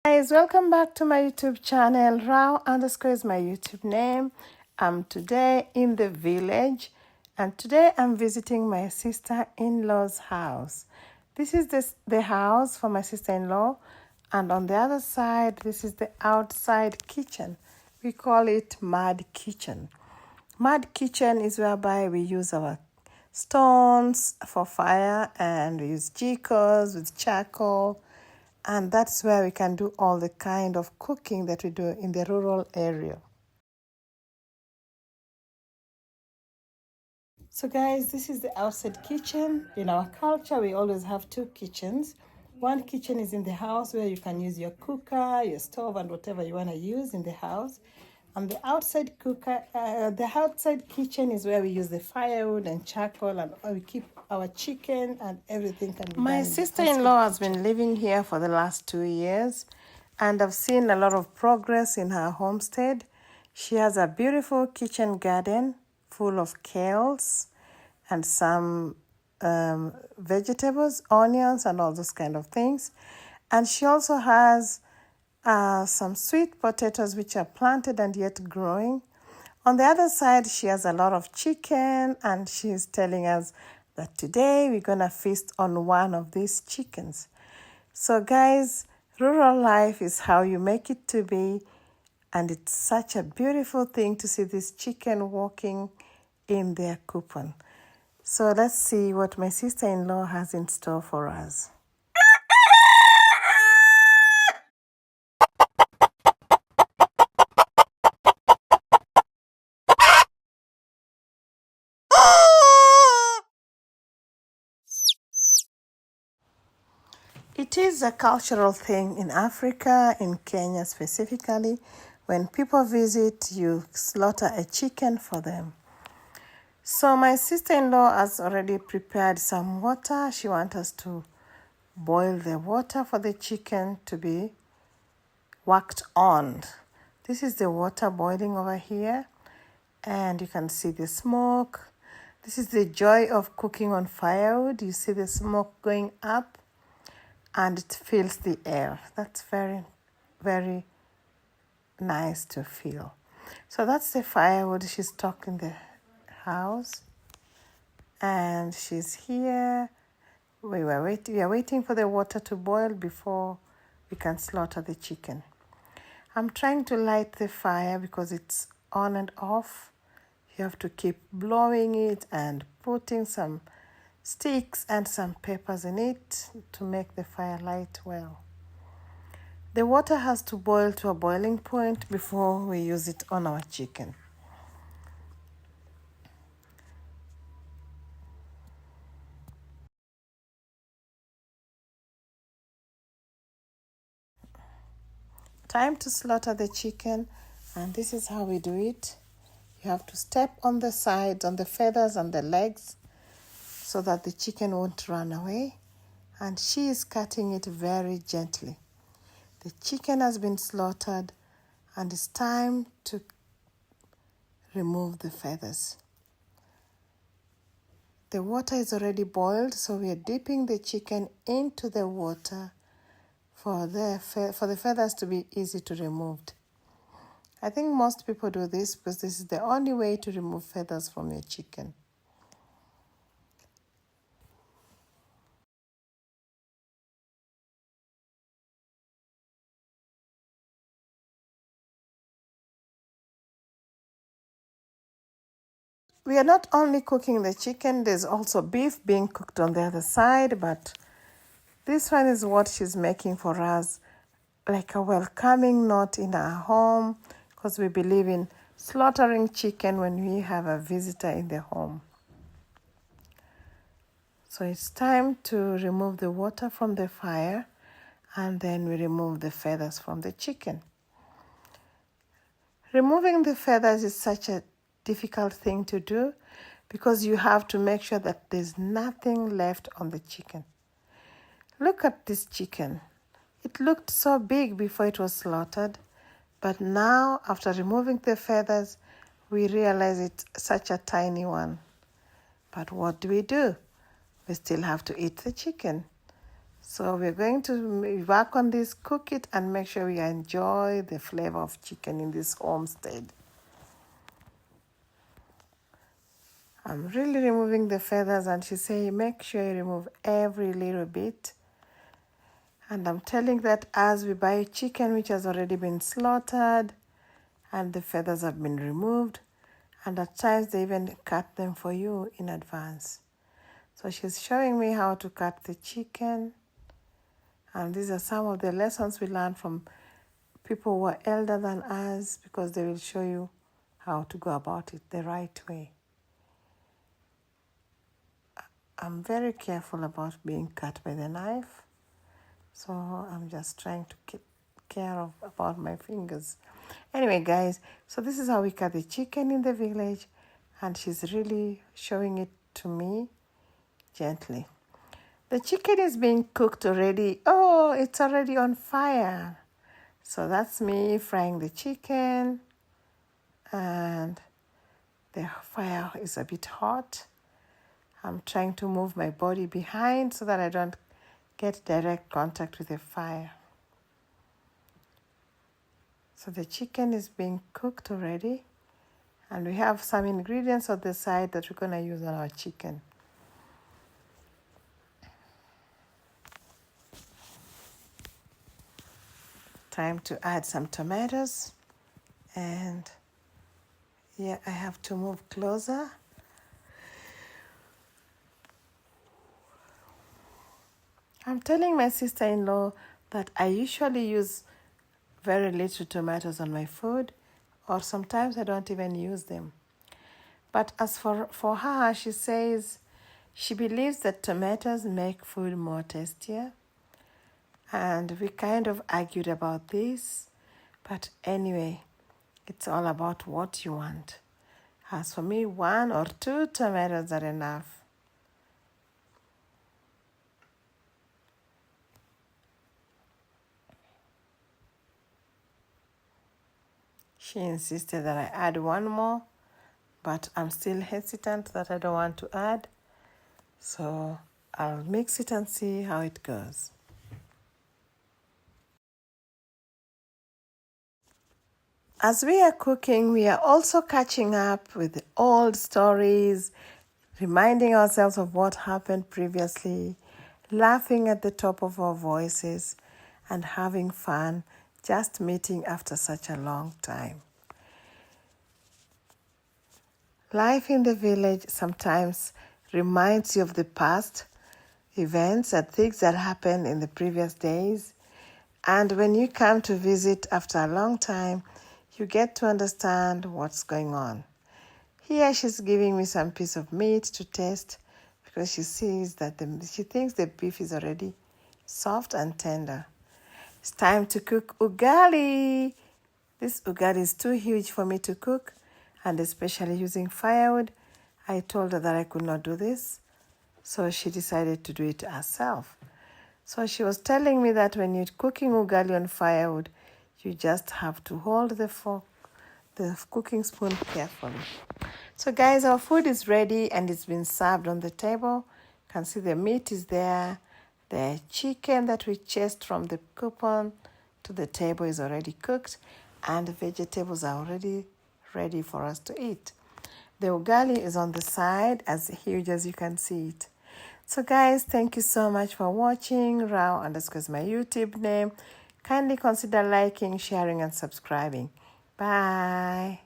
Guys, welcome back to my YouTube channel. Rao underscore is my YouTube name. I'm today in the village and today I'm visiting my sister-in-law's house. This is the house for my sister-in-law, and on the other side, this is the outside kitchen. We call it mud kitchen. Mud kitchen is whereby we use our stones for fire and we use jikos with charcoal, and that's where we can do all the kind of cooking that we do in the rural area. So guys, this is the outside kitchen. In our culture, we always have two kitchens. One kitchen is in the house where you can use your cooker, your stove, and whatever you want to use in the house. And the outside kitchen is where we use the firewood and charcoal, and we keep our chicken and everything can be done. My sister-in-law has been living here for the last 2 years, and I've seen a lot of progress in her homestead. She has a beautiful kitchen garden full of kales and some vegetables, onions, and all those kind of things. And she also has some sweet potatoes which are planted and yet growing. On the other side, she has a lot of chicken, and she's telling us that today we're going to feast on one of these chickens. So guys, rural life is how you make it to be, and it's such a beautiful thing to see this chicken walking in their coupon. So let's see what my sister-in-law has in store for us. It is a cultural thing in Africa, in Kenya specifically. When people visit, you slaughter a chicken for them. So my sister-in-law has already prepared some water. She wants us to boil the water for the chicken to be worked on. This is the water boiling over here, and you can see the smoke. This is the joy of cooking on firewood. You see the smoke going up and it fills the air. That's very, very nice to feel. So that's the firewood. She's stuck in the house and she's here. We are waiting for the water to boil before we can slaughter the chicken. I'm trying to light the fire because it's on and off. You have to keep blowing it and putting some sticks and some peppers in it to make the fire light well. The water has to boil to a boiling point before we use it on our chicken. Time to slaughter the chicken, and this is how we do it. You have to step on the sides, on the feathers and the legs, so that the chicken won't run away. And she is cutting it very gently. The chicken has been slaughtered, and it's time to remove the feathers. The water is already boiled, so we are dipping the chicken into the water for the feathers to be easy to remove. I think most people do this because this is the only way to remove feathers from your chicken. We are not only cooking the chicken, there's also beef being cooked on the other side, but this one is what she's making for us, like a welcoming note in our home, because we believe in slaughtering chicken when we have a visitor in the home. So it's time to remove the water from the fire, and then we remove the feathers from the chicken. Removing the feathers is such a difficult thing to do because you have to make sure that there's nothing left on the chicken. Look at this chicken. It looked so big before it was slaughtered, but now after removing the feathers, we realize it's such a tiny one. But what do? We still have to eat the chicken. So we're going to work on this, cook it, and make sure we enjoy the flavor of chicken in this homestead. I'm really removing the feathers, and she say make sure you remove every little bit. And I'm telling that as we buy chicken which has already been slaughtered and the feathers have been removed, and at times they even cut them for you in advance. So she's showing me how to cut the chicken, and these are some of the lessons we learn from people who are elder than us, because they will show you how to go about it the right way. I'm very careful about being cut by the knife, so I'm just trying to keep care of about my fingers. Anyway, guys, so this is how we cut the chicken in the village, and she's really showing it to me gently. The chicken is being cooked already. Oh, it's already on fire. So that's me frying the chicken, and the fire is a bit hot. I'm trying to move my body behind so that I don't get direct contact with the fire. So the chicken is being cooked already, and we have some ingredients on the side that we're going to use on our chicken. Time to add some tomatoes, and yeah, I have to move closer. I'm telling my sister-in-law that I usually use very little tomatoes on my food, or sometimes I don't even use them. But as for her, she says she believes that tomatoes make food more tastier. And we kind of argued about this. But anyway, it's all about what you want. As for me, 1 or 2 tomatoes are enough. She insisted that I add 1 more, but I'm still hesitant that I don't want to add. So I'll mix it and see how it goes. As we are cooking, we are also catching up with the old stories, reminding ourselves of what happened previously, laughing at the top of our voices, and having fun just meeting after such a long time. Life in the village sometimes reminds you of the past events and things that happened in the previous days. And when you come to visit after a long time, you get to understand what's going on. Here she's giving me some piece of meat to taste, because she sees that she thinks the beef is already soft and tender. It's time to cook ugali. This ugali is too huge for me to cook, and especially using firewood. I told her that I could not do this, so she decided to do it herself. So she was telling me that when you're cooking ugali on firewood, you just have to hold the fork, the cooking spoon carefully. So guys, our food is ready and it's been served on the table. You can see the meat is there. The chicken that we chased from the coupon to the table is already cooked, and the vegetables are already ready for us to eat. The ugali is on the side, as huge as you can see it. So guys, thank you so much for watching. Rao_ is my YouTube name. Kindly consider liking, sharing, and subscribing. Bye.